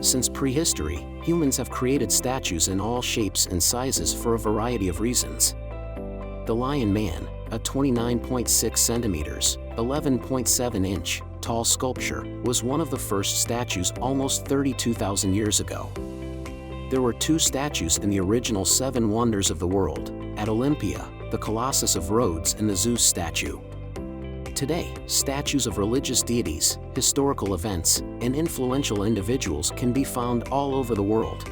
Since prehistory, humans have created statues in all shapes and sizes for a variety of reasons. The Lion Man, a 29.6 centimeters, 11.7 inch, tall sculpture, was one of the first statues almost 32,000 years ago. There were 2 statues in the original 7 Wonders of the World, at Olympia, the Colossus of Rhodes and the Zeus statue. Today, statues of religious deities, historical events, and influential individuals can be found all over the world.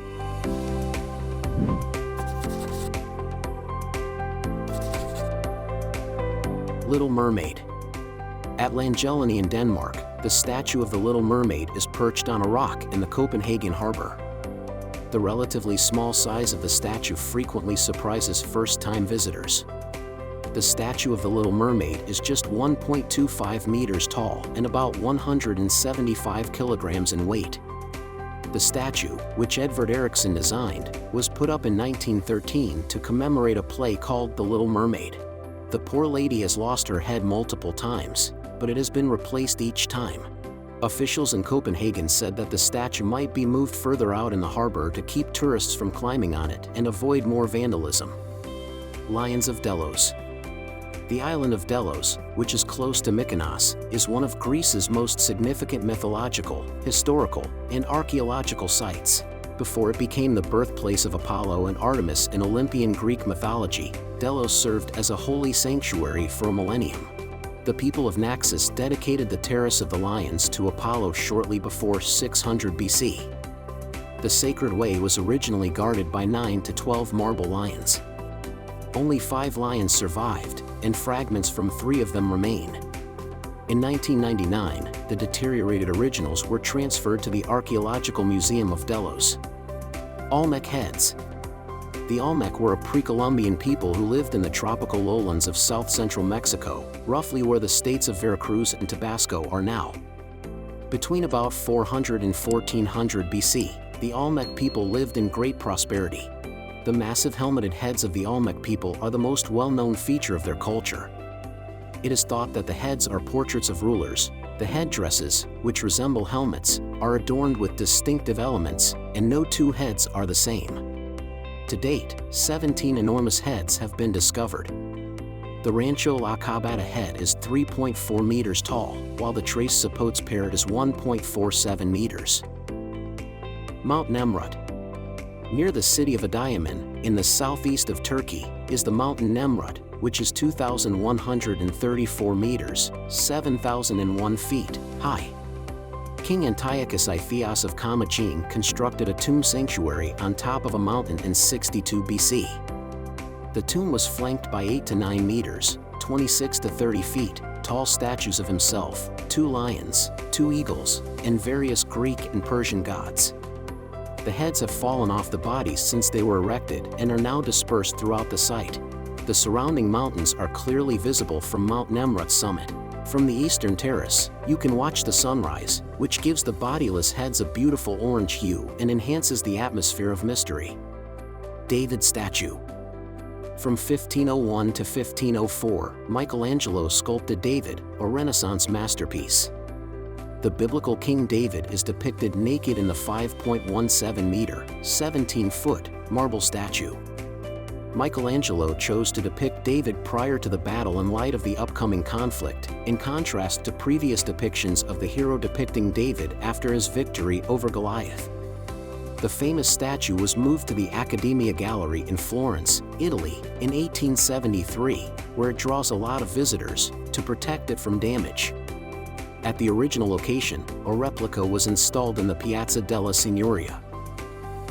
Little Mermaid. At Langelinie in Denmark, the statue of the Little Mermaid is perched on a rock in the Copenhagen harbor. The relatively small size of the statue frequently surprises first-time visitors. The statue of the Little Mermaid is just 1.25 meters tall and about 175 kilograms in weight. The statue, which Edvard Eriksson designed, was put up in 1913 to commemorate a play called The Little Mermaid. The poor lady has lost her head multiple times, but it has been replaced each time. Officials in Copenhagen said that the statue might be moved further out in the harbor to keep tourists from climbing on it and avoid more vandalism. Lions of Delos. The island of Delos, which is close to Mykonos, is one of Greece's most significant mythological, historical, and archaeological sites. Before it became the birthplace of Apollo and Artemis in Olympian Greek mythology, Delos served as a holy sanctuary for a millennium. The people of Naxos dedicated the Terrace of the Lions to Apollo shortly before 600 BC. The sacred way was originally guarded by 9 to 12 marble lions. Only 5 lions survived, and fragments from 3 of them remain. In 1999, the deteriorated originals were transferred to the Archaeological Museum of Delos. Olmec heads. The Olmec were a pre-Columbian people who lived in the tropical lowlands of south-central Mexico, roughly where the states of Veracruz and Tabasco are now. Between about 400 and 1400 BC, the Olmec people lived in great prosperity. The massive helmeted heads of the Olmec people are the most well-known feature of their culture. It is thought that the heads are portraits of rulers. The headdresses, which resemble helmets, are adorned with distinctive elements, and no 2 heads are the same. To date, 17 enormous heads have been discovered. The Rancho La Cabada head is 3.4 meters tall, while the Tres Zapotes parrot is 1.47 meters. Mount Nemrut. Near the city of Adıyaman, in the southeast of Turkey, is the mountain Nemrut, which is 2,134 meters, 7,001 feet, high. King Antiochus Iphias of Commagene constructed a tomb sanctuary on top of a mountain in 62 BC. The tomb was flanked by 8 to 9 meters, 26 to 30 feet, tall statues of himself, 2 lions, 2 eagles, and various Greek and Persian gods. The heads have fallen off the bodies since they were erected and are now dispersed throughout the site. The surrounding mountains are clearly visible from Mount Nemrut's summit. From the eastern terrace, you can watch the sunrise, which gives the bodiless heads a beautiful orange hue and enhances the atmosphere of mystery. David statue. From 1501 to 1504, Michelangelo sculpted David, a Renaissance masterpiece. The biblical King David is depicted naked in the 5.17-meter, 17-foot, marble statue. Michelangelo chose to depict David prior to the battle in light of the upcoming conflict, in contrast to previous depictions of the hero depicting David after his victory over Goliath. The famous statue was moved to the Accademia Gallery in Florence, Italy, in 1873, where it draws a lot of visitors, to protect it from damage. At the original location, a replica was installed in the Piazza della Signoria.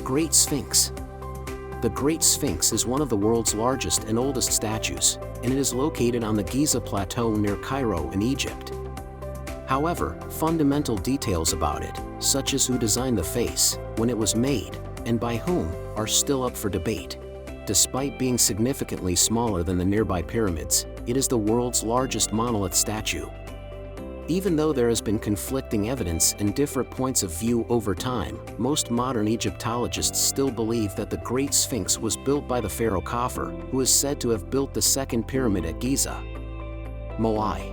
Great Sphinx. The Great Sphinx is one of the world's largest and oldest statues, and it is located on the Giza Plateau near Cairo in Egypt. However, fundamental details about it, such as who designed the face, when it was made, and by whom, are still up for debate. Despite being significantly smaller than the nearby pyramids, it is the world's largest monolith statue. Even though there has been conflicting evidence and different points of view over time, most modern Egyptologists still believe that the Great Sphinx was built by the pharaoh Khafre, who is said to have built the second pyramid at Giza. Moai.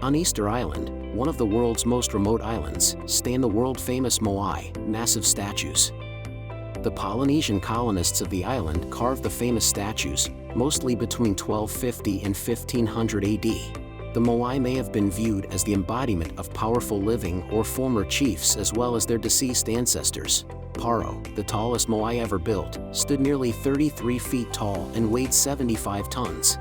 On Easter Island, one of the world's most remote islands, stand the world-famous Moai, massive statues. The Polynesian colonists of the island carved the famous statues, mostly between 1250 and 1500 AD. The Moai may have been viewed as the embodiment of powerful living or former chiefs as well as their deceased ancestors. Paro, the tallest Moai ever built, stood nearly 33 feet tall and weighed 75 tons.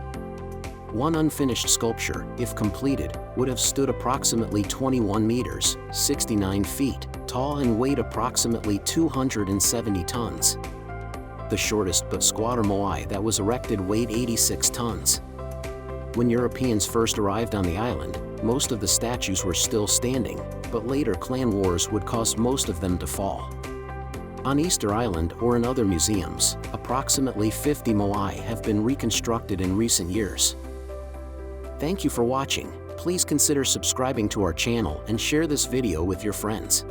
One unfinished sculpture, if completed, would have stood approximately 21 meters, 69 feet, tall and weighed approximately 270 tons. The shortest but squatter Moai that was erected weighed 86 tons. When Europeans first arrived on the island, most of the statues were still standing, but later clan wars would cause most of them to fall. On Easter Island or in other museums, approximately 50 Moai have been reconstructed in recent years. Thank you for watching. Please consider subscribing to our channel and share this video with your friends.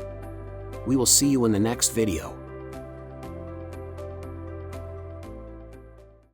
We will see you in the next video.